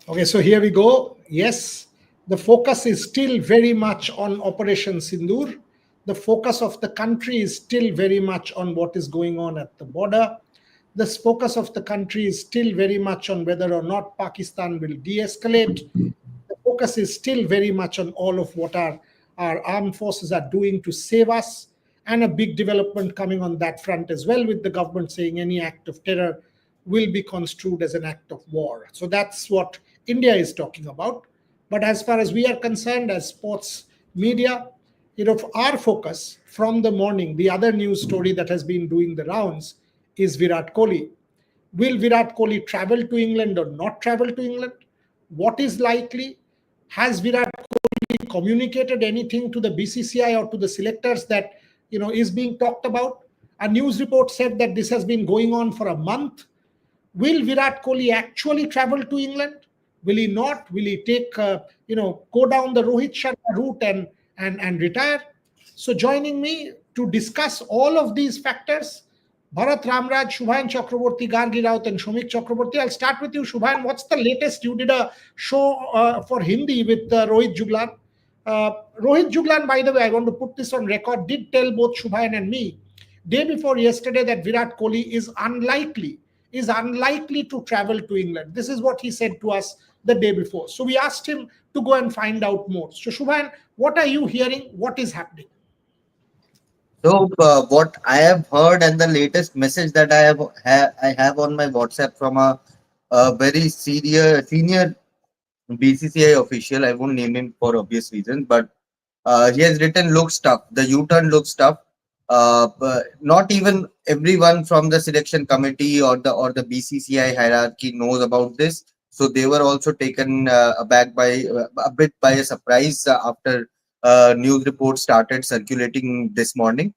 Okay, so here we go. Yes, the focus is still very much on Operation Sindoor. The focus of the country is still very much on what is going on at the border. The focus of the country is still very much on whether or not Pakistan will de escalate. The focus is still very much on all of what our armed forces are doing to save us, and a big development coming on that front as well, with the government saying any act of terror will be construed as an act of war. So that's what India is talking about. But as far as we are concerned, as sports media, our focus from the morning, the other news story that has been doing the rounds is Virat Kohli. Will Virat Kohli travel to England or not travel to England? What is likely? Has Virat Kohli communicated anything to the BCCI or to the selectors that is being talked about? A news report said that this has been going on for a month. Will Virat Kohli actually travel to England? Will he not? Will he take, go down the Rohit Sharma route and retire? So joining me to discuss all of these factors, Bharat Ramraj, Shubhan Chakraborty, Gargi Raut, and Shomik Chakraborty. I'll start with you, Shubhan. What's the latest? You did a show for Hindi with Rohit Juglan. Rohit Juglan, by the way, I want to put this on record, did tell both Shubhan and me day before yesterday that Virat Kohli is unlikely to travel to England. This is what he said to us the day before. So we asked him to go and find out more. So Shubhan, what are you hearing? What is happening? So what I have heard and the latest message that I have on my WhatsApp from a very senior BCCI official. I won't name him for obvious reasons, but he has written looks tough. The U-turn looks tough. But not even everyone from the selection committee or the BCCI hierarchy knows about this. So they were also taken aback by a bit by a surprise after news reports started circulating this morning.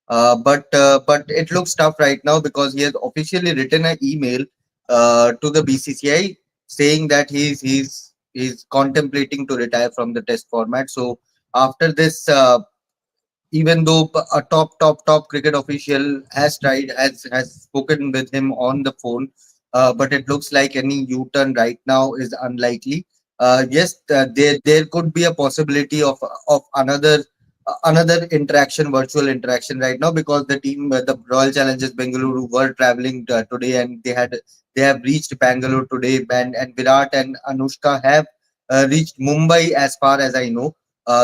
But it looks tough right now because he has officially written an email to the BCCI saying that he's contemplating to retire from the test format. So after this, even though a top cricket official has spoken with him on the phone, but it looks like any U-turn right now is unlikely. Yes, there could be a possibility of another interaction, virtual interaction right now, because the team, the Royal Challengers Bengaluru, were traveling today, and they have reached Bangalore today, and Virat and Anushka have reached Mumbai, as far as I know.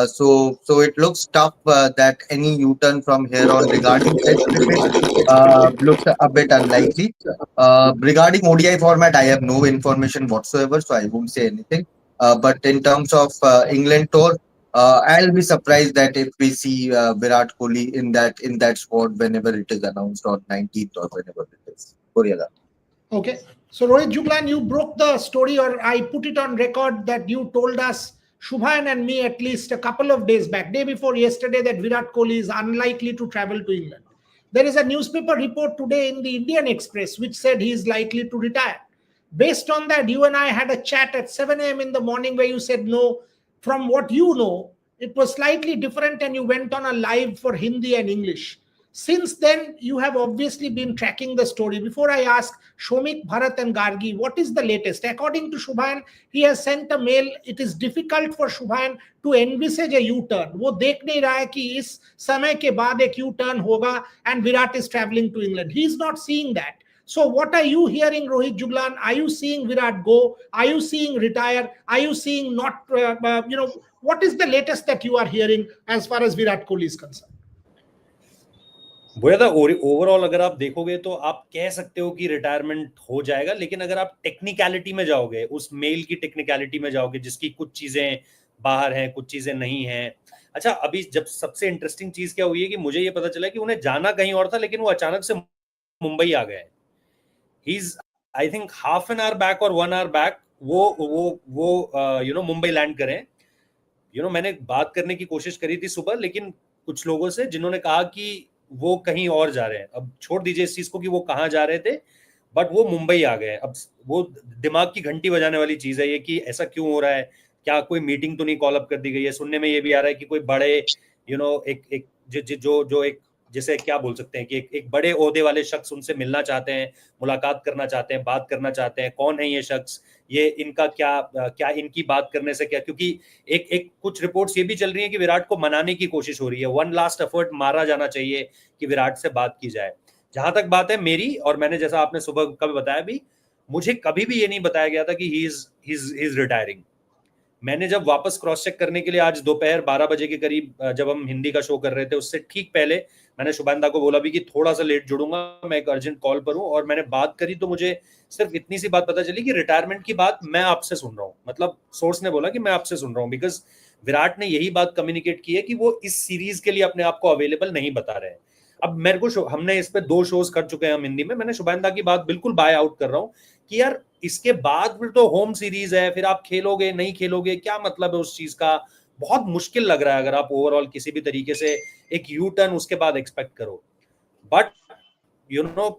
So it looks tough that any U-turn from here on regarding Test cricket looks a bit unlikely. Regarding ODI format, I have no information whatsoever, so I won't say anything. But in terms of England tour, I'll be surprised that if we see Virat Kohli in that squad whenever it is announced on 19th or whenever it is. Korea. Okay. So Rohit Juglan, you broke the story, or I put it on record that you told us, Shubhan and me, at least a couple of days back, day before yesterday, that Virat Kohli is unlikely to travel to England. There is a newspaper report today in the Indian Express which said he is likely to retire. Based on that, you and I had a chat at 7 a.m. in the morning where you said no. From what you know, it was slightly different, and you went on a live for Hindi and English. Since then, you have obviously been tracking the story. Before I ask Shomik, Bharat, and Gargi, what is the latest? According to Shubhan, he has sent a mail. It is difficult for Shubhan to envisage a U-turn. वो देख नहीं रहा है कि इस समय के बाद एक U-turn होगा and Virat is traveling to England. He is not seeing that. So what are you hearing, Rohit Juglan? Are you seeing Virat go? Are you seeing retire? Are you seeing not, what is the latest that you are hearing as far as Virat Kohli is concerned? बोया था overall अगर आप देखोगे तो आप कह सकते हो कि रिटायरमेंट हो जाएगा, लेकिन अगर आप टेक्निकलिटी में जाओगे, उस मेल की टेक्निकलिटी में जाओगे जिसकी कुछ चीजें बाहर हैं, कुछ चीजें नहीं हैं. अच्छा, अभी जब सबसे इंटरेस्टिंग चीज क्या हुई है कि मुझे ये पता चला कि उन्हें जाना कहीं और था, लेकिन वो अचानक से मुंबई आ गए. He is I think half an hour back और 1 आवर बैक वो मुंबई लैंड करें. मैंने बात करने की कोशिश करी थी सुबह, लेकिन कुछ लोगों से जिन्होंने कहा कि वो कहीं और जा रहे हैं. अब छोड़ दीजिए इस चीज को कि वो कहाँ जा रहे थे, बट वो मुंबई आ गए. अब वो दिमाग की घंटी बजाने वाली चीज है ये कि ऐसा क्यों हो रहा है. क्या कोई मीटिंग तो नहीं कॉल अप कर दी गई है? सुनने में ये भी आ रहा है कि कोई बड़े एक जो एक जैसे क्या बोल सकते हैं कि एक बड़े ओहदे वाले शख्स उनसे मिलना चाहते हैं, मुलाकात करना चाहते हैं, बात करना चाहते हैं. कौन है ये शख्स? ये इनका क्या इनकी बात करने से क्या, क्योंकि एक एक कुछ रिपोर्ट्स ये भी चल रही है कि विराट को मनाने की कोशिश हो रही है, वन लास्ट एफर्ट मारा जाना चाहिए कि विराट से बात की जाए। जहां तक बात है मेरी, और मैंने जैसा आपने सुबह कभी बताया भी, मुझे कभी भी ये नहीं बताया गया था कि ही इज रिटायरिंग। मैंने जब वापस क्रॉस चेक करने के लिए आज दोपहर 12 बजे के करीब जब हम हिंदी का शो कर रहे थे, उससे ठीक पहले मैंने शुभानंदा को बोला भी कि थोड़ा सा लेट जुड़ूंगा, मैं एक अर्जेंट कॉल पर हूं, और मैंने बात करी तो मुझे सिर्फ इतनी सी बात पता चली कि रिटायरमेंट की बात मैं आपसे सुन रहा हूँ, मतलब सोर्स ने बोला कि मैं आपसे सुन रहा हूँ, बिकॉज विराट ने यही बात कम्युनिकेट की है कि वो इस सीरीज के लिए अपने आप को अवेलेबल नहीं बता रहे हैं। अब मेरे को हमने इस पे 2 शोज कर चुके हैं हम हिंदी में, मैंने शुभानंदा की बात बिल्कुल बाय आउट कर रहा हूँ कि यार इसके बाद फिर तो होम सीरीज है, फिर आप खेलोगे नहीं खेलोगे, क्या मतलब है उस चीज का। बहुत मुश्किल लग रहा है अगर आप ओवरऑल किसी भी तरीके से एक यू टर्न उसके बाद एक्सपेक्ट करो। बट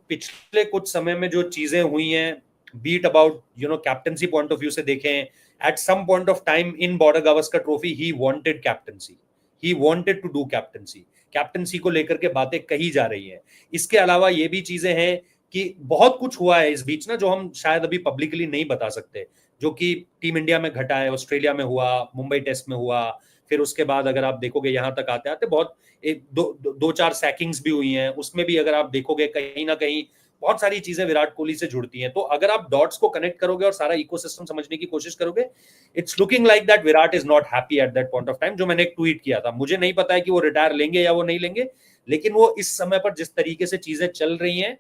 पिछले कुछ समय में जो चीजें हुई हैं, बीट about captaincy point of view से देखें, at some point of time in Border Gavaskar trophy he wanted captaincy, he wanted to do captaincy, captaincy को लेकर के बातें कही जा रही हैं। इसके अलावा ये भी चीजें हैं कि बहुत कुछ हुआ है इस बीच ना, जो हम शायद अभी पब्लिकली नहीं बता सकते, जो कि टीम इंडिया में घटा है, ऑस्ट्रेलिया में हुआ, मुंबई टेस्ट में हुआ, फिर उसके बाद अगर आप देखोगे यहां तक आते आते बहुत एक दो चार सैकिंग्स भी हुई हैं, उसमें भी अगर आप देखोगे कहीं ना कहीं बहुत सारी चीजें विराट कोहली से जुड़ती हैं। तो अगर आप डॉट्स को कनेक्ट करोगे और सारा इकोसिस्टम समझने की कोशिश करोगे, it's looking like that Virat is not happy at that point of time. जो मैंने एक ट्वीट किया था, मुझे नहीं पता है कि वो रिटायर लेंगे या वो नहीं लेंगे, लेकिन वो इस समय पर जिस तरीके से चीजें चल रही हैं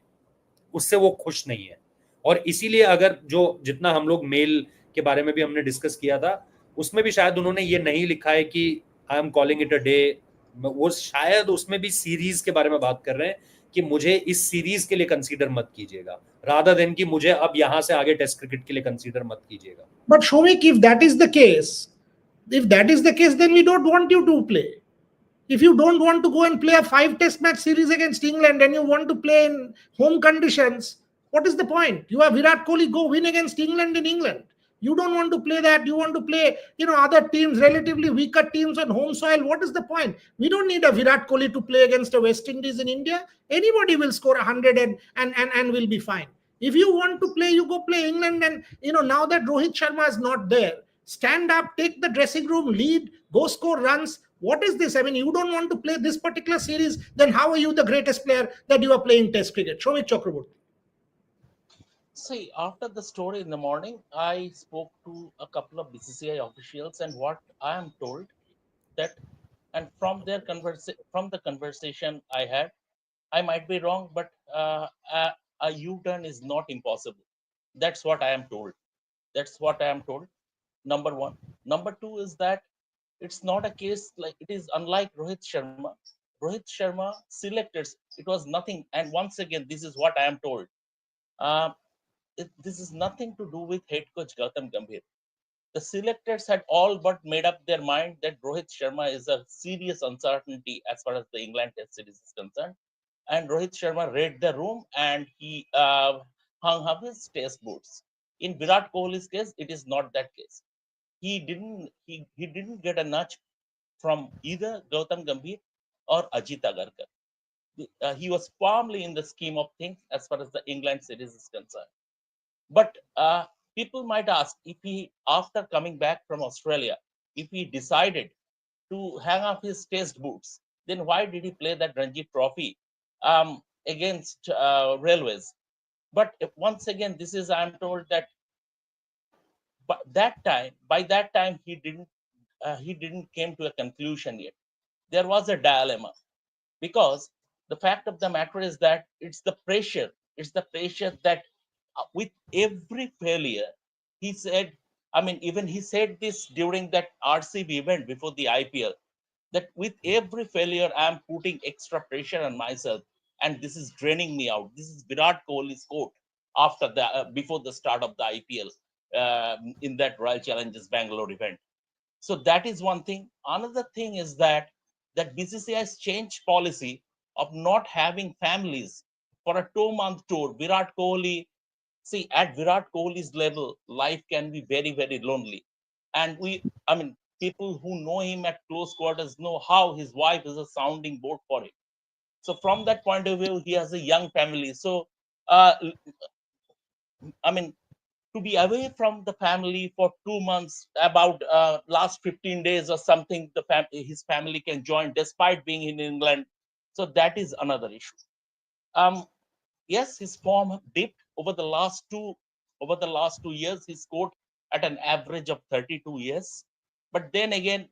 उससे वो खुश नहीं है। और इसीलिए अगर जो जितना हम लोग मेल के बारे में भी हमने डिस्कस किया था, उसमें भी शायद उन्होंने ये नहीं लिखा है कि I am calling it a day, वो शायद उसमें भी सीरीज के बारे में बात कर रहे हैं कि मुझे इस सीरीज के लिए कंसीडर मत कीजिएगा, रादर देन कि मुझे अब यहां से आगे टेस्ट क्रिकेट के लिए कंसीडर मत कीजिएगा। But Shomik, if that is the case, then we don't want you to play. If you don't want to go and play a 5 test match series against England and you want to play in home conditions, what is the point? You are Virat Kohli, go win against England in England. You don't want to play that. You want to play, other teams, relatively weaker teams on home soil. What is the point? We don't need a Virat Kohli to play against a West Indies in India. Anybody will score 100 and will be fine. If you want to play, you go play England. And, now that Rohit Sharma is not there, stand up, take the dressing room, lead, go score runs. What is this? I mean, you don't want to play this particular series, then how are you the greatest player that you are playing Test cricket? Shomik Chakraborty. See, after the story in the morning, I spoke to a couple of BCCI officials, and what I am told that, and from the conversation I had, I might be wrong, but a U-turn is not impossible. That's what I am told. That's what I am told. Number one. Number two is that it's not a case like it is unlike Rohit Sharma. Rohit Sharma selected, it was nothing. And once again, this is what I am told. Uh, this is nothing to do with head coach Gautam Gambhir. The selectors had all but made up their mind that Rohit Sharma is a serious uncertainty as far as the England Test series is concerned. And Rohit Sharma read the room and he hung up his test boots. In Virat Kohli's case, it is not that case. He didn't get a nudge from either Gautam Gambhir or Ajit Agarkar. He was firmly in the scheme of things as far as the England series is concerned. But people might ask, if he, after coming back from Australia, if he decided to hang up his test boots, then why did he play that Ranji Trophy against Railways? But once again, this is, I'm told that by that time, he didn't came to a conclusion yet. There was a dilemma, because the fact of the matter is that it's the pressure that with every failure, he said, I mean, even he said this during that RCB event before the IPL, that with every failure, I'm putting extra pressure on myself, and this is draining me out. This is Virat Kohli's quote after the before the start of the IPL in that Royal Challengers Bangalore event. So that is one thing. Another thing is that BCCI has changed policy of not having families for a 2-month tour. Virat Kohli, see, at Virat Kohli's level, life can be very, very lonely. And I mean, people who know him at close quarters know how his wife is a sounding board for him. So from that point of view, he has a young family. So, I mean, to be away from the family for 2 months, about last 15 days or something, his family can join despite being in England. So that is another issue. Yes, his form dipped over the last 2 years. He scored at an average of 32 years. But then again,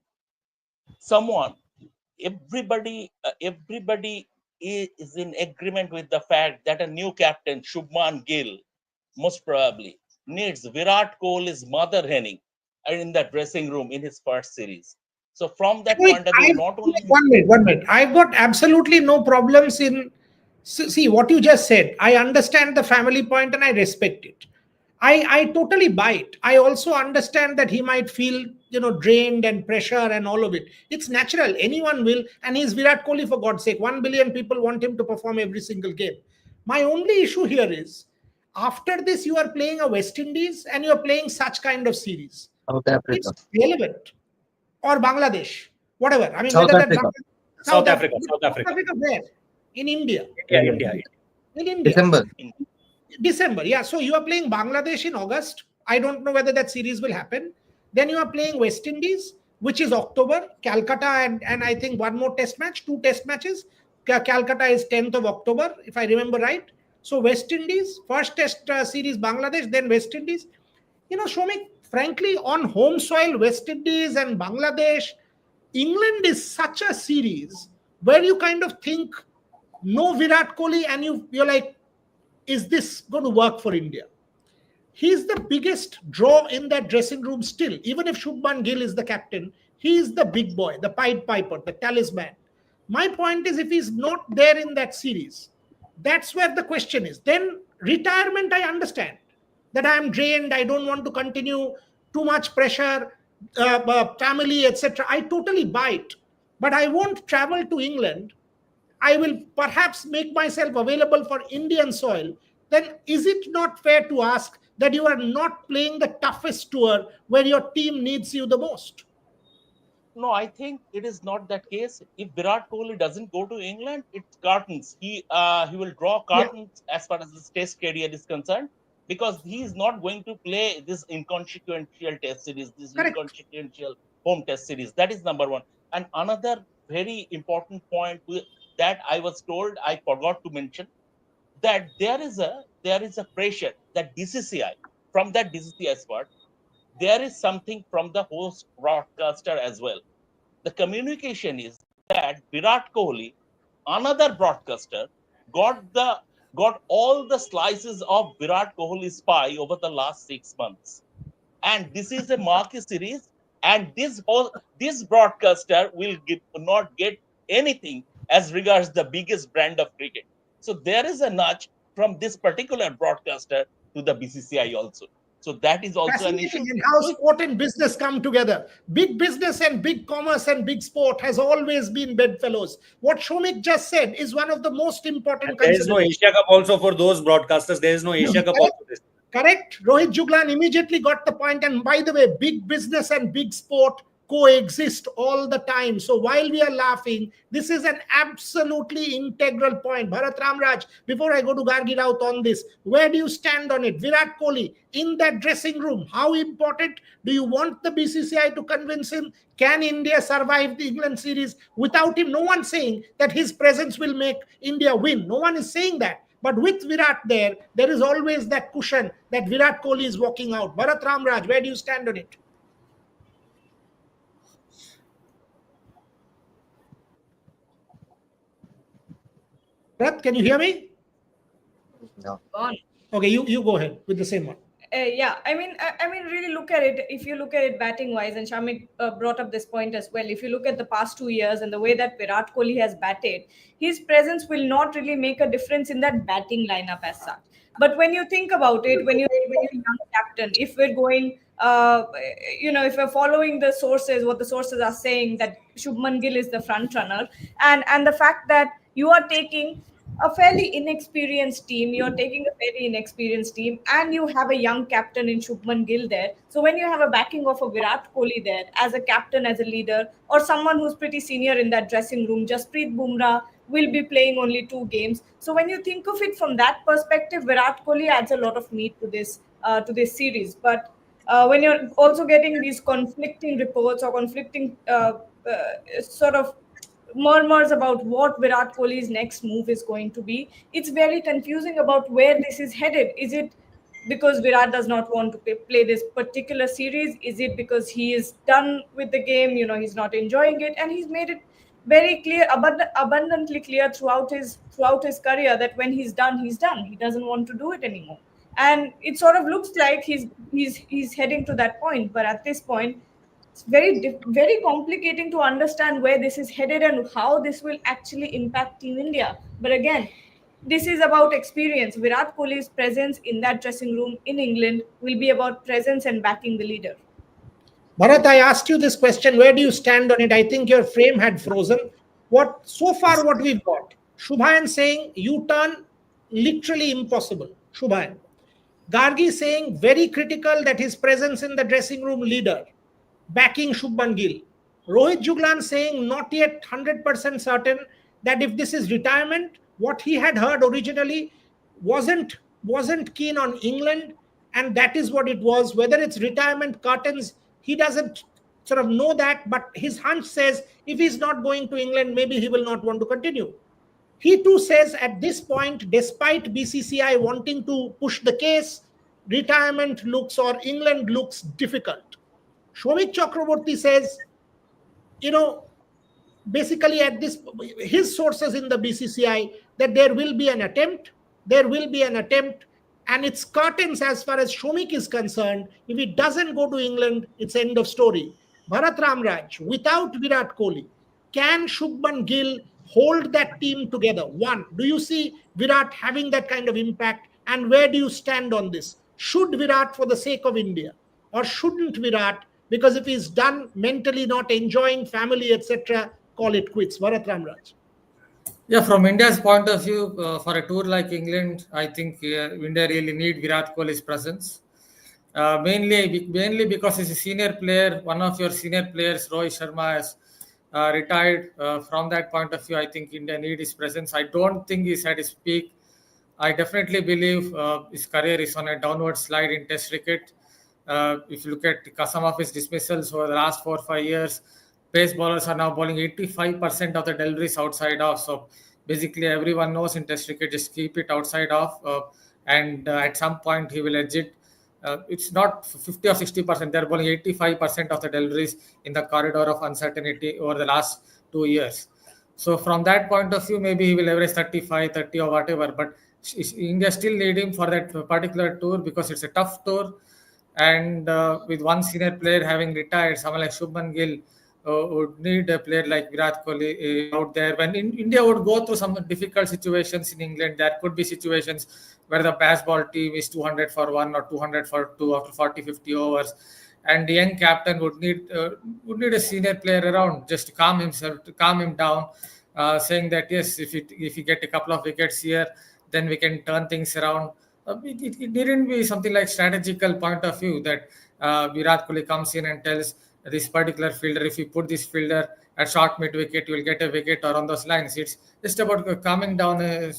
everybody is in agreement with the fact that a new captain, Shubman Gill, most probably needs Virat Kohli's mother henning in the dressing room in his first series. So from that Wait, point of view, I, not only one minute, 1 minute. I've got absolutely no problems in. See what you just said. I understand the family point and I respect it. I totally buy it. I also understand that he might feel, drained and pressure and all of it. It's natural. Anyone will. And he's Virat Kohli, for God's sake. 1 billion people want him to perform every single game. My only issue here is, after this, you are playing a West Indies and you are playing such kind of series. South Africa. It's relevant. Or Bangladesh, whatever. I mean, South whether that Africa. South Africa. South South Africa. Africa where? In India. India. In India. December. Yeah. So you are playing Bangladesh in August. I don't know whether that series will happen. Then you are playing West Indies, which is October, Calcutta, and I think one more test match, 2 test matches. Calcutta is 10th of October, if I remember right. So West Indies, first test series Bangladesh, then West Indies. Shomik, frankly, on home soil, West Indies and Bangladesh, England is such a series where you kind of think, no Virat Kohli, and you're like, is this going to work for India? He's the biggest draw in that dressing room still. Even if Shubman Gill is the captain, he's the big boy, the Pied Piper, the talisman. My point is, if he's not there in that series, that's where the question is. Then retirement, I understand that I am drained, I don't want to continue, too much pressure, family, etc. I totally buy it. But I won't travel to England. I will perhaps make myself available for Indian soil. Then is it not fair to ask that you are not playing the toughest tour where your team needs you the most? No, I think it is not that case. If Virat Kohli doesn't go to England, it's curtains. He will draw curtains as far as his Test career is concerned, because he is not going to play this inconsequential Test series, this Correct. inconsequential home Test series. That is number one. And another very important point that I was told, I forgot to mention, that there is a pressure that BCCI, from that BCCI spot, there is something from the host broadcaster as well. The communication is that Virat Kohli, another broadcaster, got all the slices of Virat Kohli's pie over the last 6 months. And this is a marquee series, and this broadcaster will not get anything as regards the biggest brand of cricket. So there is a nudge from this particular broadcaster to the BCCI also. So that is also an issue. Fascinating in how sport and business come together. Big business and big commerce and big sport has always been bedfellows. What Shomik just said is one of the most important. There is no Asia Cup also for those broadcasters. There is no Asia Cup also. Correct. Rohit Juglan immediately got the point. And by the way, big business and big sport coexist all the time. So while we are laughing, this is an absolutely integral point. Bharat Ramraj, before I go to Gargi Raut on this, where do you stand on it? Virat Kohli in that dressing room, how important? Do you want the BCCI to convince him? Can India survive the England series without him? No one saying that his presence will make India win. No one is saying that. But with Virat there is always that cushion that Virat Kohli is walking out. Bharat Ramraj, where do you stand on it? Bharat, can you hear me? No. Okay, you go ahead with the same one. Yeah, I mean, really look at it. If you look at it batting wise, and Shamik brought up this point as well. If you look at the past 2 years and the way that Virat Kohli has batted, his presence will not really make a difference in that batting lineup as such. But when you think about it, when you're a young captain, if we're going, if we're following the sources, what the sources are saying, that Shubman Gill is the front runner, and the fact that you are taking a fairly inexperienced team, and you have a young captain in Shubman Gill there. So when you have a backing of a Virat Kohli there as a captain, as a leader, or someone who's pretty senior in that dressing room, Jasprit Bumrah will be playing only 2 games. So when you think of it from that perspective, Virat Kohli adds a lot of meat to this to this series. But when you're also getting these conflicting reports or conflicting sort of murmurs about what Virat Kohli's next move is going to be, it's very confusing about where this is headed. Is it because Virat does not want to play this particular series? Is it because he is done with the game? He's not enjoying it, and he's made it very clear, abundantly clear throughout his career that when he's done, he's done. He doesn't want to do it anymore, and it sort of looks like he's heading to that point. But at this point, it's very complicating to understand where this is headed and how this will actually impact Team India. But again, this is about experience. Virat Kohli's presence in that dressing room in England will be about presence and backing the leader. Bharat, I asked you this question. Where do you stand on it? I think your frame had frozen. What we've got? Shubhayan saying U-turn literally impossible. Shubhayan. Gargi saying very critical that his presence in the dressing room leader, backing Shubman Gill. Rohit Juglan saying not yet 100% certain that if this is retirement, what he had heard originally wasn't keen on England, and that is what it was. Whether it's retirement curtains, he doesn't sort of know that, but his hunch says if he's not going to England, maybe he will not want to continue. He too says at this point, despite BCCI wanting to push the case, retirement looks or England looks difficult. Shomik Chakraborty says, basically at this, his sources in the BCCI, that there will be an attempt, and it's curtains as far as Shomik is concerned. If it doesn't go to England, it's end of story. Bharat Ramraj, without Virat Kohli, can Shubman Gill hold that team together? One, do you see Virat having that kind of impact? And where do you stand on this? Should Virat, for the sake of India, or shouldn't Virat, because if he's done mentally not enjoying family, etc., call it quits? Bharat Ramraj. Yeah, from India's point of view, for a tour like England, I think India really need Virat Kohli's presence. Mainly because he's a senior player. One of your senior players, Rohit Sharma, has retired. From that point of view, I think India need his presence. I don't think he's at his peak. I definitely believe his career is on a downward slide in Test cricket. If you look at some of his dismissals over the last 4 or 5 years, pace bowlers are now bowling 85% of the deliveries outside off. So basically, everyone knows in Test cricket, just keep it outside off, and at some point he will edge it. It's not 50 or 60%. They're bowling 85% of the deliveries in the corridor of uncertainty over the last 2 years. So from that point of view, maybe he will average 35, 30 or whatever. But India still need him for that particular tour because it's a tough tour. And with one senior player having retired, someone like Shubman Gill would need a player like Virat Kohli out there. When India would go through some difficult situations in England, there could be situations where the baseball team is 200 for 1 or 200 for 2 after 40, 50 overs. And the young captain would need a senior player around just to calm him down, saying that yes, if you get a couple of wickets here, then we can turn things around. It needn't be something like strategical point of view that Virat Kohli comes in and tells this particular fielder, if you put this fielder at short mid wicket, you will get a wicket, or on those lines. It's just about calming down a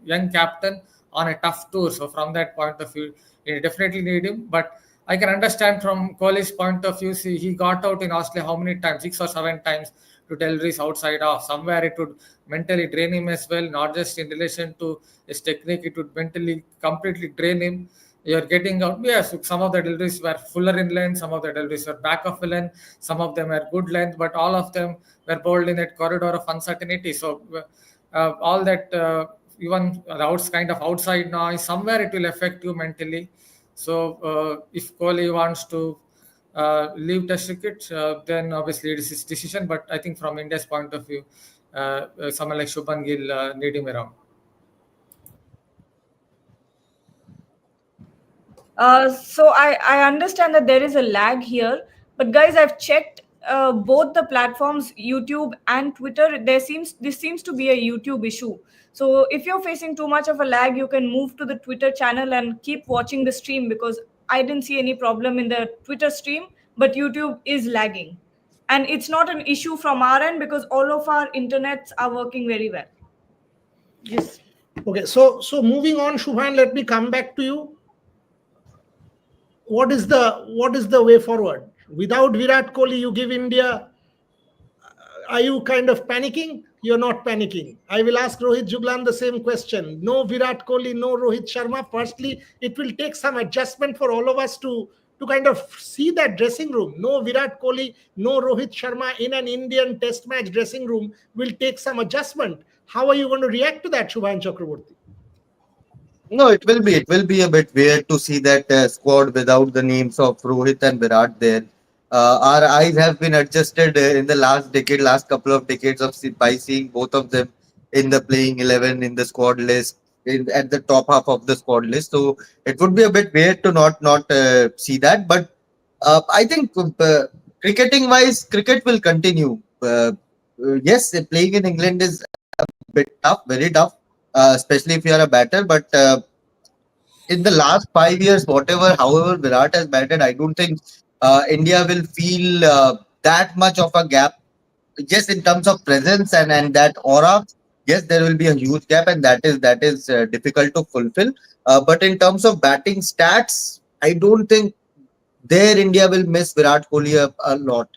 young captain on a tough tour. So from that point of view, you definitely need him. But I can understand from Kohli's point of view, see, he got out in Australia how many times? 6 or 7 times to deliveries outside off. Somewhere it would mentally drain him as well, not just in relation to his technique, it would mentally completely drain him. You're getting out. Yes, some of the deliveries were fuller in length, some of the deliveries were back of the length, some of them were good length, but all of them were bowled in that corridor of uncertainty. So all that, even the kind of outside noise, somewhere it will affect you mentally. So if Kohli wants to leave Test cricket, then obviously it is his decision. But I think from India's point of view, someone like Shubman Gill need him around. So I understand that there is a lag here, but guys, I've checked both the platforms, YouTube and Twitter. This seems to be a YouTube issue. So if you're facing too much of a lag, you can move to the Twitter channel and keep watching the stream, because I didn't see any problem in the Twitter stream, but YouTube is lagging. And it's not an issue from our end because all of our internets are working very well. Yes. Okay, so moving on, Shubhan, let me come back to you. what is the way forward? Without Virat Kohli, you give India. Are you kind of panicking? You're not panicking. I will ask Rohit Juglan the same question. No Virat Kohli, no Rohit Sharma. Firstly, it will take some adjustment for all of us to kind of see that dressing room. No Virat Kohli, no Rohit Sharma in an Indian Test match dressing room will take some adjustment. How are you going to react to that, Shubhan Chakraborty? No, it will be a bit weird to see that squad without the names of Rohit and Virat there. Our eyes have been adjusted in the last couple of decades by seeing both of them in the playing 11 in the squad list, at the top half of the squad list. So it would be a bit weird to not see that. But I think cricketing wise, cricket will continue. Yes, playing in England is bit tough, very tough, especially if you are a batter. But in the last 5 years, however Virat has batted, I don't think India will feel that much of a gap. Yes, in terms of presence and that aura, yes, there will be a huge gap, and that is difficult to fulfill. But in terms of batting stats, I don't think there India will miss Virat Kohli a lot.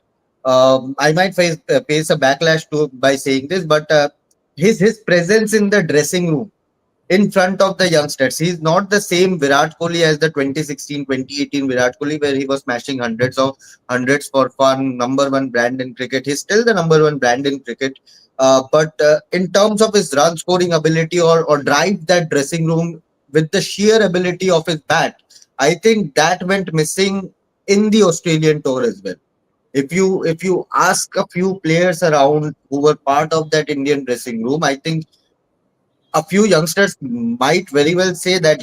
I might face a backlash to by saying this, but his presence in the dressing room in front of the youngsters. He's not the same Virat Kohli as the 2016, 2018 Virat Kohli, where he was smashing hundreds for fun, number one brand in cricket. He's still the number one brand in cricket. But in terms of his run scoring ability or drive that dressing room with the sheer ability of his bat, I think that went missing in the Australian tour as well. If you ask a few players around who were part of that Indian dressing room, I think a few youngsters might very well say that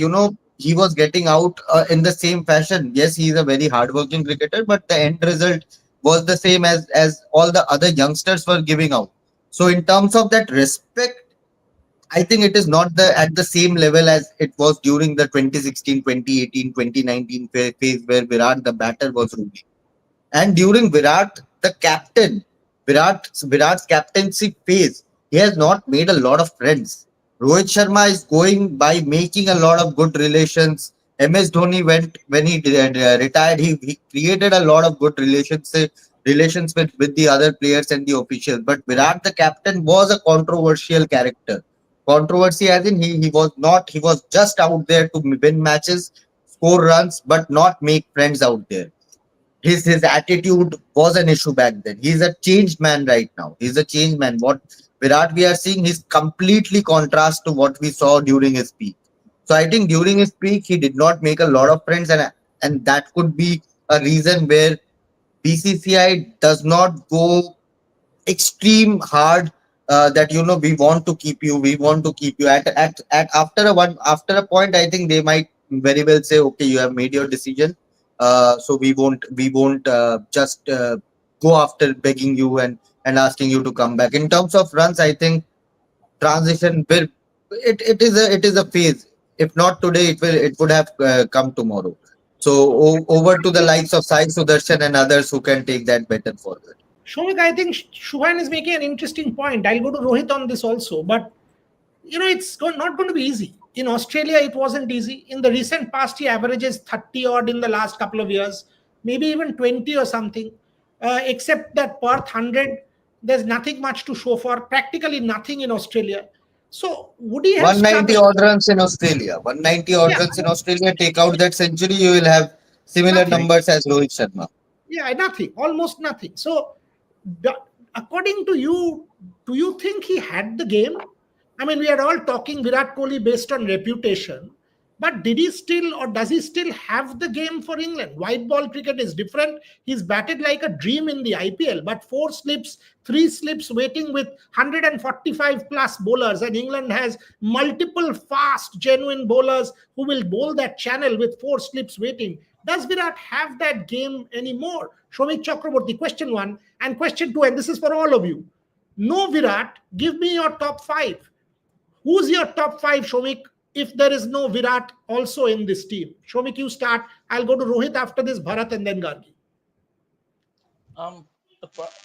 he was getting out in the same fashion. Yes, he's a very hardworking cricketer, but the end result was the same as all the other youngsters were giving out. So in terms of that respect, I think it is not at the same level as it was during the 2016, 2018, 2019 phase where Virat the batter was ruling. And during Virat's captaincy phase, he has not made a lot of friends. Rohit Sharma is going by making a lot of good relations. MS Dhoni went when he retired. He created a lot of good relations with the other players and the officials. But Virat, the captain, was a controversial character. Controversy as in he was just out there to win matches, score runs, but not make friends out there. His attitude was an issue back then. He's a changed man right now. He's a changed man. What Virat we are seeing is completely contrast to what we saw during his peak. So I think during his peak he did not make a lot of friends, and that could be a reason where BCCI does not go extreme hard, that we want to keep you at after a point. I think they might very well say, okay, you have made your decision, so we won't just go after begging you and asking you to come back. In terms of runs, I think transition will it is a phase. If not today, it would have come tomorrow. So over to the likes of Sai Sudarshan and others who can take that better forward. Shomik, I think Shubhan is making an interesting point. I'll go to Rohit on this also, but not going to be easy. In Australia, it wasn't easy. In the recent past, he averages 30 odd in the last couple of years, maybe even 20 or something. Except that Perth 100, there's nothing much to show for, practically nothing in Australia. So would he have 190 struggled? odd runs in Australia. 190 odd Yeah, runs in Australia. Take out that century, you will have similar nothing. numbers as Rohit Sharma. Yeah, nothing, almost nothing. So, according to you, do you think he had the game? I mean, we are all talking Virat Kohli based on reputation, but did he still or does he still have the game for England? White ball cricket is different. He's batted like a dream in the IPL, but four slips, three slips waiting with 145 plus bowlers, and England has multiple fast, genuine bowlers who will bowl that channel with four slips waiting. Does Virat have that game anymore? Shomik Chakraborty, question one. And question two, and this is for all of you. No Virat, give me your top five. Who's your top five, Shomik, if there is no Virat also in this team? Shomik, you start. I'll go to Rohit after this, Bharat, and then Gargi.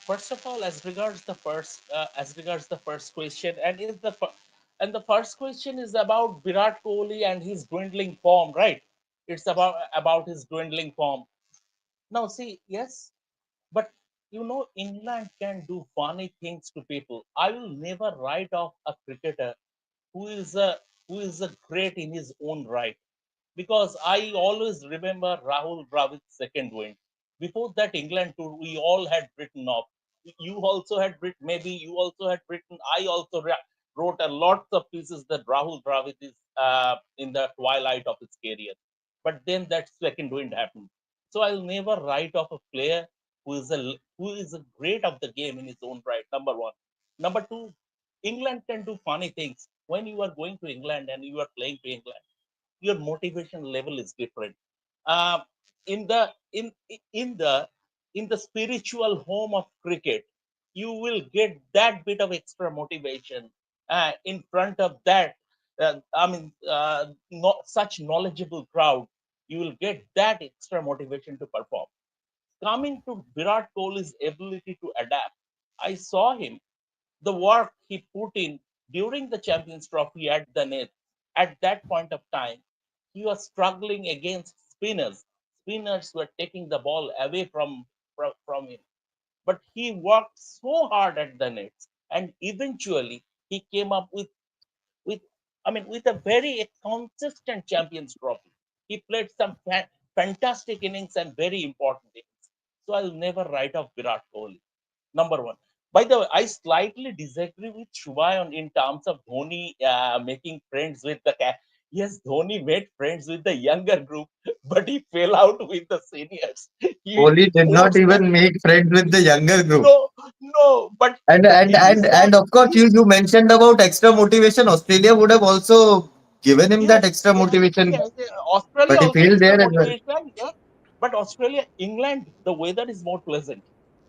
First of all, as regards the first question, and the first question is about Virat Kohli and his dwindling form, right? It's about his dwindling form. Now, see, yes, but England can do funny things to people. I will never write off a cricketer who is a great in his own right, because I always remember Rahul Dravid's second win. Before that England tour, we all had written off. You also had written, maybe you also had written. I also wrote a lot of pieces that Rahul Dravid is in the twilight of his career. But then that second wind happened. So I'll never write off a player who is a great of the game in his own right. Number one. Number two, England can do funny things. When you are going to England and you are playing to England, your motivation level is different. Uh, in the in the in the spiritual home of cricket, you will get that bit of extra motivation in front of that. Not such knowledgeable crowd. You will get that extra motivation to perform. Coming to Virat Kohli's ability to adapt, I saw him, the work he put in during the Champions Trophy at the net. At that point of time, he was struggling against spinners. Spinners were taking the ball away from him. But he worked so hard at the nets, and eventually he came up with with a very consistent Champions Trophy. He played some fantastic innings and very important innings. So I'll never write off Virat Kohli. Number one. By the way, I slightly disagree with Shubhayan in terms of Dhoni making friends with the cat. Yes, Dhoni made friends with the younger group, but he fell out with the seniors. He Kohli did not forced them. even make friends with the younger group. No, no, but And the and thing is and that and of course, you mentioned about extra motivation. Australia would have also given him that yes, extra yes, motivation, yes. Australia but he also failed extra there as well. motivation, yes. But Australia, England, the weather is more pleasant.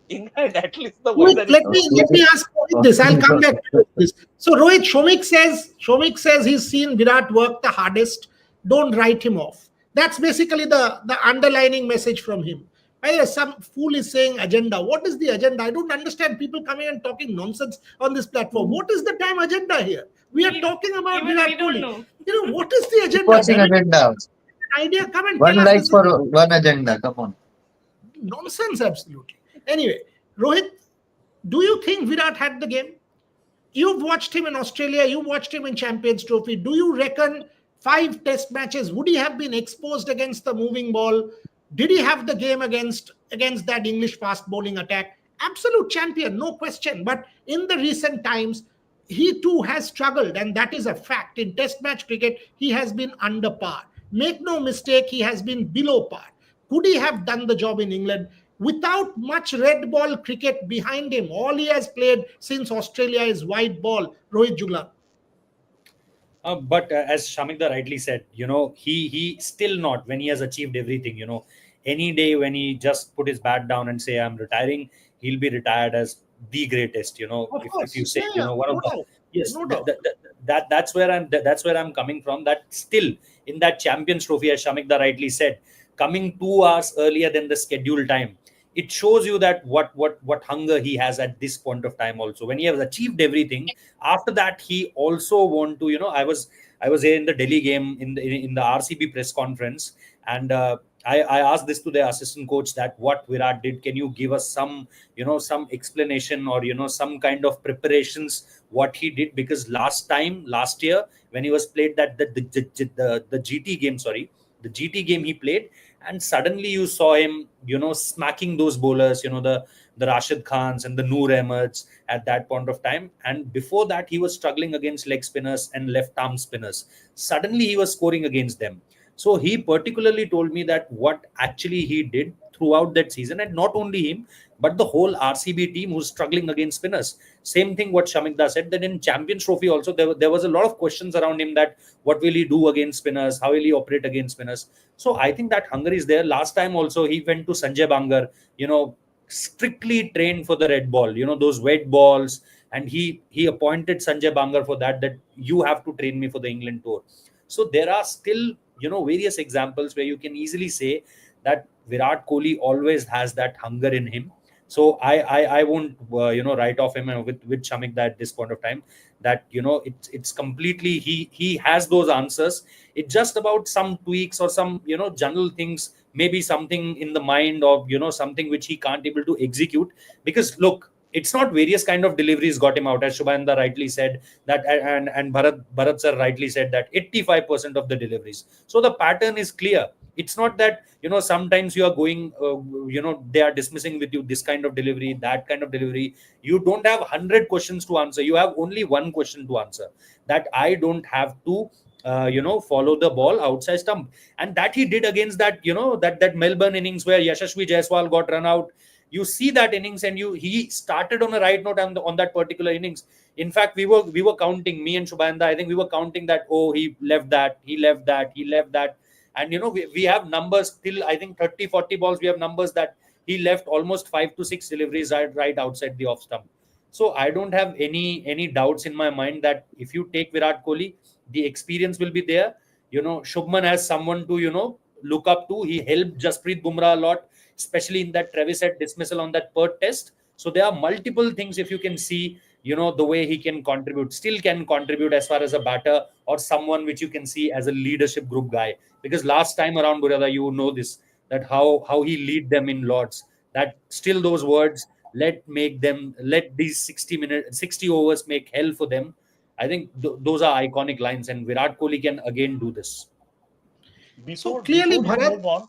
England, at least the Rohit, weather is let more me let Australia, me pleasant. ask Rohit this. I'll come back to this. So Rohit, Shomik says he's seen Virat work the hardest. Don't write him off. That's basically the underlining message from him. By the way, some fool is saying agenda. What is the agenda? I don't understand people coming and talking nonsense on this platform. What is the damn agenda here? We are talking about Even we Virat don't Kohli. know. What is the agenda? watching Damn it. agenda. Idea, come and tell One us like this is for one agenda. Come on. nonsense, absolutely. Anyway, Rohit, do you think Virat had the game? You've watched him in Australia, you watched him in Champions Trophy. Do you reckon 5 test matches would he have been exposed against the moving ball? Did he have the game against that English fast bowling attack? Absolute champion, no question. But in the recent times, he too has struggled, and that is a fact. In test match cricket, he has been under par. Make no mistake, he has been below par. Could he have done the job in England? Without much red ball cricket behind him, all he has played since Australia is white ball. Rohit Jugla. But as Shamikda rightly said, he still not, when he has achieved everything, any day when he just put his bat down and say I'm retiring, he'll be retired as the greatest. Of If you course, say, yeah, yeah, one no of the, doubt, yes, no doubt. that's where I'm coming from. That still in that Champions Trophy, as Shamikda rightly said, coming 2 hours earlier than the scheduled time, it shows you that what hunger he has at this point of time. Also, when he has achieved everything, after that he also want to, I was here in the Delhi game in the RCB press conference, and I asked this to the assistant coach that what Virat did. Can you give us some some explanation, or some kind of preparations what he did? Because last year when he was played that the GT game, sorry, the GT game he played, and suddenly you saw him smacking those bowlers, the Rashid Khans and the Noor Ahmeds at that point of time. And before that, he was struggling against leg spinners and left arm spinners. Suddenly, he was scoring against them. So he particularly told me that what actually he did throughout that season, and not only him, but the whole RCB team who's struggling against spinners. Same thing what Shamikda said, that in Champions Trophy also there was a lot of questions around him, that what will he do against spinners? How will he operate against spinners? So I think that hunger is there. Last time also he went to Sanjay Bangar, strictly trained for the red ball, those wet balls, and he appointed Sanjay Bangar for that you have to train me for the England tour. So there are still various examples where you can easily say that Virat Kohli always has that hunger in him. So I won't write off him with Shamik that at this point of time, that it's completely, he has those answers. It's just about some tweaks or some general things, maybe something in the mind of something which he can't able to execute. Because look, it's not various kind of deliveries got him out, as Shubhanda rightly said that, and Bharat sir rightly said that 85% of the deliveries. So the pattern is clear. It's not that sometimes you are going they are dismissing with you this kind of delivery, that kind of delivery. You don't have 100 questions to answer, you have only one question to answer, that I don't have to follow the ball outside stump. And that he did against that that Melbourne innings where Yashasvi Jaiswal got run out. You see that innings, and he started on a right note on that particular innings. In fact, we were counting, me and Shubhanda, I think we were counting that, oh, he left that, he left that, he left that. And we have numbers till I think 30-40 balls, we have numbers that he left almost 5 to 6 deliveries right outside the off stump. So I don't have any doubts in my mind that if you take Virat Kohli, the experience will be there. Shubman has someone to look up to. He helped Jasprit Bumrah a lot, especially in that Travis Head dismissal on that Perth test. So there are multiple things, if you can see the way he can contribute as far as a batter, or someone which you can see as a leadership group guy. Because last time around, Burada, you know this, that how he lead them in Lords, that still those words, let these 60 overs make hell for them. I think those are iconic lines, and Virat Kohli can again do this. Before clearly, before you Bharat, move on,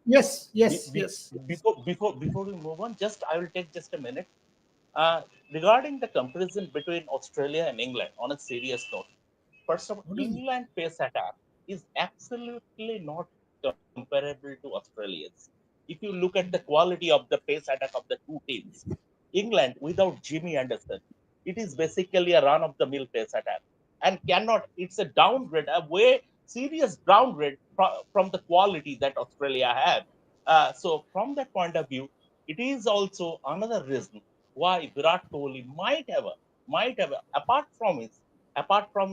yes, be- yes, be- yes. before we move on, just I will take just a minute. Regarding the comparison between Australia and England, on a serious note, first of all, What is it? England pace attack is absolutely not comparable to Australia's. If you look at the quality of the pace attack of the two teams, England without Jimmy Anderson, it is basically a run of the mill pace attack, and it's a downgrade, a way serious downgrade from the quality that Australia have. So from that point of view, it is also another reason why Virat Kohli might have apart from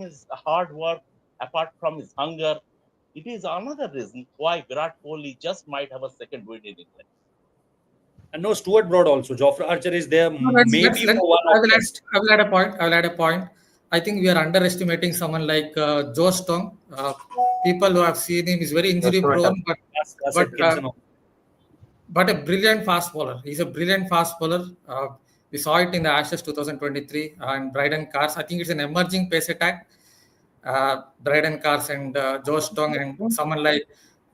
his hard work, apart from his hunger, it is another reason why Virat Kohli just might have a second win in England. And no, Stuart Broad also. Joffrey Archer is there No, maybe for one I off will add, test. I will add a point. I will add a point. I think we are underestimating someone like Joe Stone. People who have seen him is very injury That's what prone, Gus but uh, Atkinson. but a brilliant fast bowler. He's a brilliant fast bowler. We saw it in the Ashes 2023 and Bryden Cars. I think it's an emerging pace attack. Bryden Cars and Joe Stone and someone like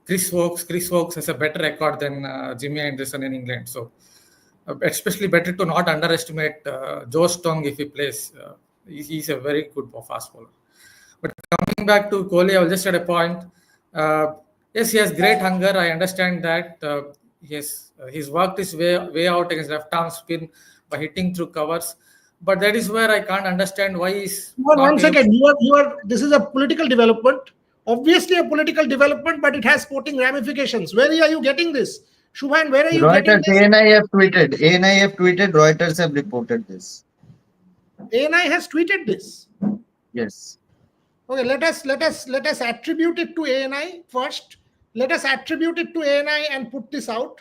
Chris Wokes. Chris Wokes has a better record than Jimmy Anderson in England. So especially better to not underestimate Joe Stone if he plays. He's a very good fast bowler. But coming back to Kohli, I will just add a point. Yes, he has great hunger. I understand that. He's worked his way out against left arm spin by hitting through covers. But that is where I can't understand why he's One not being. second, this is a political development, obviously a political development, but it has sporting ramifications. Where are you getting this? Shubhan, where are you getting Reuters, this? ANI have tweeted. ANI have tweeted. Reuters have reported this. ANI has tweeted this. Yes. Okay, let us attribute it to ANI first. Let us attribute it to ANI and put this out.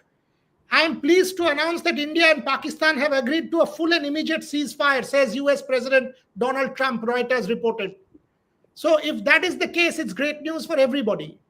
I am pleased to announce that India and Pakistan have agreed to a full and immediate ceasefire, says US President Donald Trump, Reuters reported. So if that is the case, it's great news for everybody.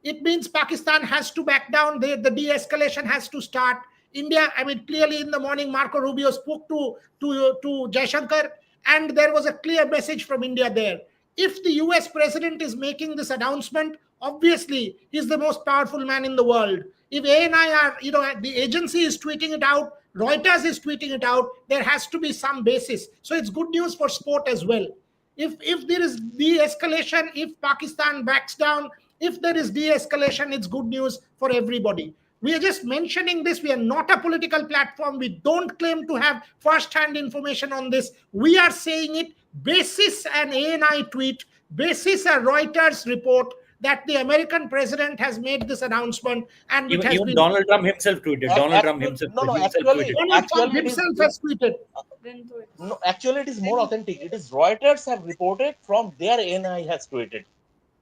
It means Pakistan has to back down. The de-escalation has to start. India, I mean, clearly in the morning, Marco Rubio spoke to Jaishankar, and there was a clear message from India there. If the US president is making this announcement, obviously he's the most powerful man in the world. If ANI are, the agency is tweeting it out, Reuters is tweeting it out, there has to be some basis. So it's good news for sport as well. If there is de-escalation, if Pakistan backs down, if there is de-escalation, it's good news for everybody. We are just mentioning this. We are not a political platform. We don't claim to have first-hand information on this. We are saying it basis an ANI tweet, basis a Reuters report that the American president has made this announcement, and it has Even been. Donald Trump himself tweeted. Donald Trump himself tweeted. Donald Trump himself has tweeted. No, actually, it is more authentic. It is Reuters have reported from their ANI has tweeted.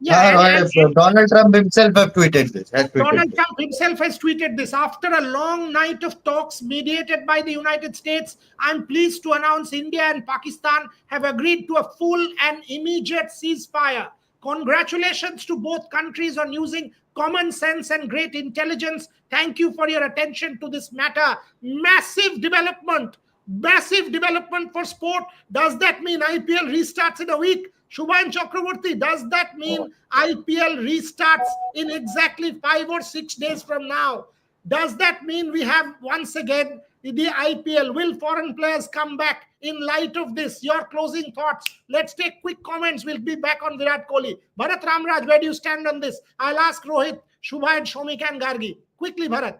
Yeah, Donald Trump himself have tweeted this. Has tweeted Donald this. Trump himself has tweeted this. After a long night of talks mediated by the United States, I'm pleased to announce India and Pakistan have agreed to a full and immediate ceasefire. Congratulations to both countries on using common sense and great intelligence. Thank you for your attention to this matter. Massive development. Massive development for sport. Does that mean IPL restarts in a week? Shubhan Chakraborty, does that mean IPL restarts in exactly 5 or 6 days from now? Does that mean we have once again the IPL? Will foreign players come back in light of this? Your closing thoughts. Let's take quick comments. We'll be back on Virat Kohli. Bharat Ramraj, where do you stand on this? I'll ask Rohit, Shubha, and Shomik and Gargi. Quickly, Bharat.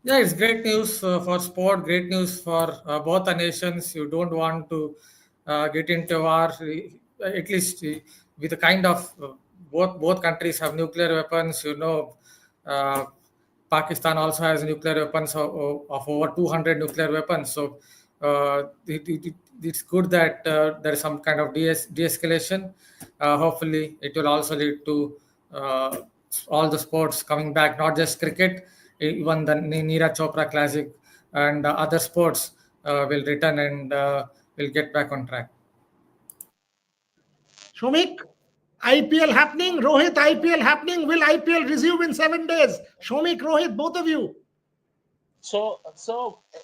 Yeah, it's great news for sport, great news for both the nations. You don't want to get into war, at least with the kind of both countries have nuclear weapons. Uh, Pakistan also has nuclear weapons of over 200 nuclear weapons. So it's good that there is some kind of de-escalation. Hopefully, it will also lead to all the sports coming back, not just cricket. Even the Neeraj Chopra Classic and other sports will return and will get back on track. Shomik, IPL happening. Rohit, IPL happening. Will IPL resume in 7 days? Shomik, Rohit, both of you. So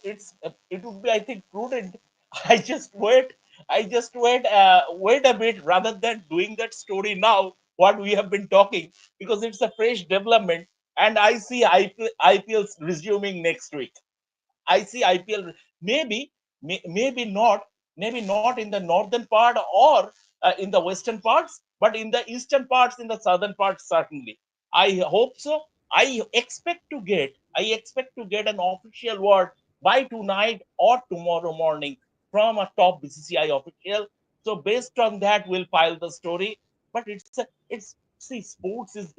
it would be, I think, prudent. I just wait. Wait a bit rather than doing that story now. What we have been talking, because it's a fresh development, and I see IPL's resuming next week. I see IPL maybe not in the northern part or in the western parts, but in the eastern parts, in the southern parts certainly. I hope so. I expect to get an official word by tonight or tomorrow morning from a top BCCI official. So based on that, we'll file the story. But it's see, sports is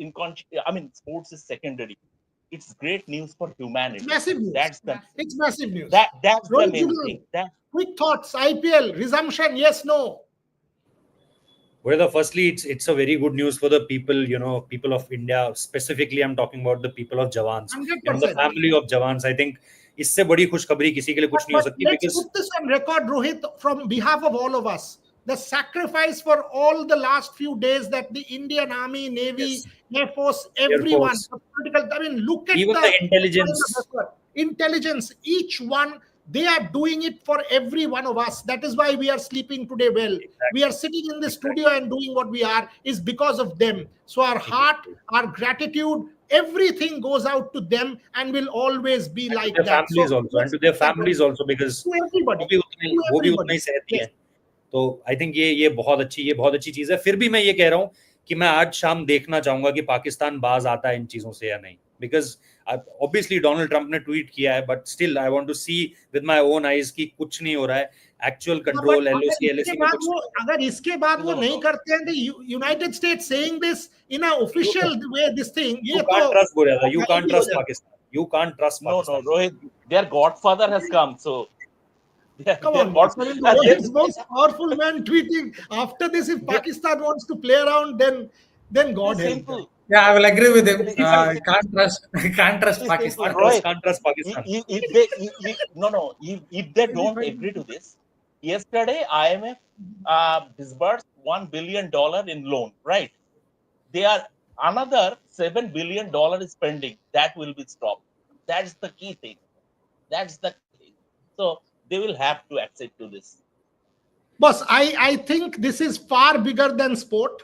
sports is secondary. It's great news for humanity. Massive news. It's massive news. That's the Rohit main Jugal, thing. quick thoughts. IPL resumption, yes, no? Well, firstly, it's a very good news for the people, people of India. Specifically, I'm talking about the people of Jawans, 100%. the family of Jawans. I think इससे बड़ी खुशखबरी किसी के लिए कुछ नहीं हो सकती. Let's put this on record, Rohit, from behalf of all of us. The sacrifice for all the last few days that the Indian Army, Navy, Air Force, everyone, look at even the intelligence, each one, they are doing it for every one of us. That is why we are sleeping today well. Exactly. We are sitting in the studio and doing what we are is because of them. So our heart, our gratitude, everything goes out to them and will always be like their that. Families also, and to their families also, because to everybody. वो भी उतना ही सहती हैं. तो I think ये बहुत अच्छी चीज है. फिर भी मैं ये कह रहा हूँ कि मैं आज शाम देखना चाहूंगा कि पाकिस्तान बाज आता है इन चीजों से या नहीं. बिकॉज ऑब्वियसली डोनाल्ड ट्रंप ने ट्वीट किया है, but still I want to see with my own eyes कि कुछ नहीं हो रहा है. एक्चुअल कंट्रोल एलओसी एलएसी में कुछ. अगर इसके बाद वो नहीं करते हैं, United states saying this in a official way, this thing, ये तो you can't trust Pakistan. You can't trust Pakistan. No, Rohit, their godfather has come, so come on, the world's most powerful man tweeting after this, if Pakistan wants to play around, then God help them. Yeah, I will agree with him. Can't trust Pakistan. Can't trust Pakistan. If they don't agree to this, yesterday IMF disbursed $1 billion in loan, right? They are another $7 billion is pending. That will be stopped. That's the key thing. So they will have to accept to this. Boss, I think this is far bigger than sport.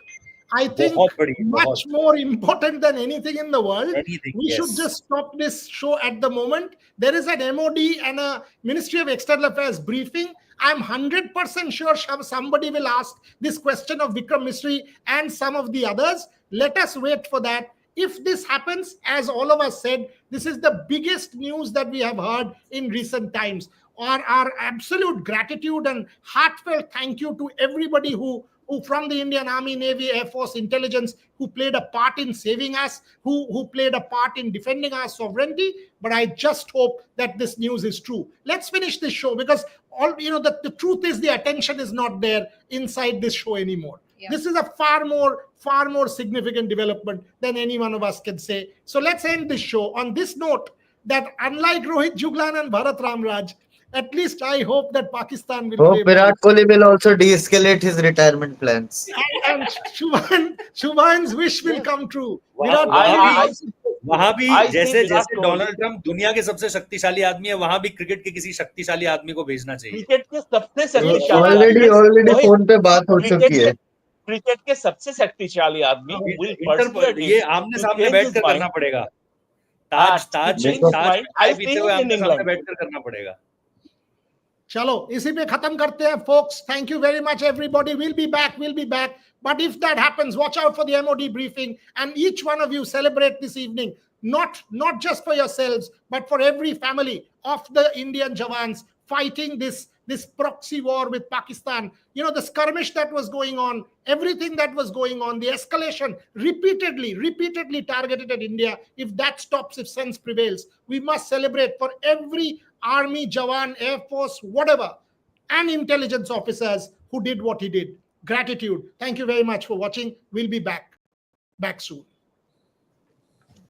I think much more important than anything in the world. We should just stop this show at the moment. There is an MOD and a Ministry of External Affairs briefing. I'm 100% sure somebody will ask this question of Vikram Misri and some of the others. Let us wait for that. If this happens, as all of us said, this is the biggest news that we have heard in recent times. Our absolute gratitude and heartfelt thank you to everybody who from the Indian Army, Navy, Air Force, intelligence, who played a part in saving us, who played a part in defending our sovereignty. But I just hope that this news is true. Let's finish this show, because the truth is the attention is not there inside this show anymore. Yeah. This is a far more significant development than any one of us can say. So let's end this show on this note, that unlike Rohit Juglan and Bharat Ramraj, at least I hope that Pakistan will play Hope well. Virat Kohli will also de-escalate his retirement plans. And Shubhan's wish will Yes. come true. वहां Virat भी वहां भी I see जैसे Virat जैसे Kohli- Donald Trump दुनिया के सबसे शक्तिशाली आदमी है, वहां भी क्रिकेट के किसी शक्तिशाली आदमी को भेजना चाहिए. क्रिकेट के सबसे शक्तिशाली ऑलरेडी आदमी फोन पे बात हो क्रिकेट चुकी के है. क्रिकेट के सबसे शक्तिशाली आदमी will persuade ये him आमने to सामने change बैठ his कर mind. करना पड़ेगा. ताज ताज change his ताज mind. चाय I पीते see हुए him in आमने सामने England. बैठ कर करना पड़ेगा. चलो इसी पे खत्म करते हैं folks. Thank you very much everybody. We'll be back. But if that happens, watch out for the MOD briefing, and each one of you celebrate this evening, not just for yourselves, but for every family of the Indian Jawans fighting this proxy war with Pakistan. You know, the skirmish that was going on, everything that was going on, the escalation repeatedly targeted at India. If that stops, if sense prevails, we must celebrate for every army, Jawan, Air Force, whatever, and intelligence officers who did what he did. Gratitude. Thank you very much for watching. We'll be back soon.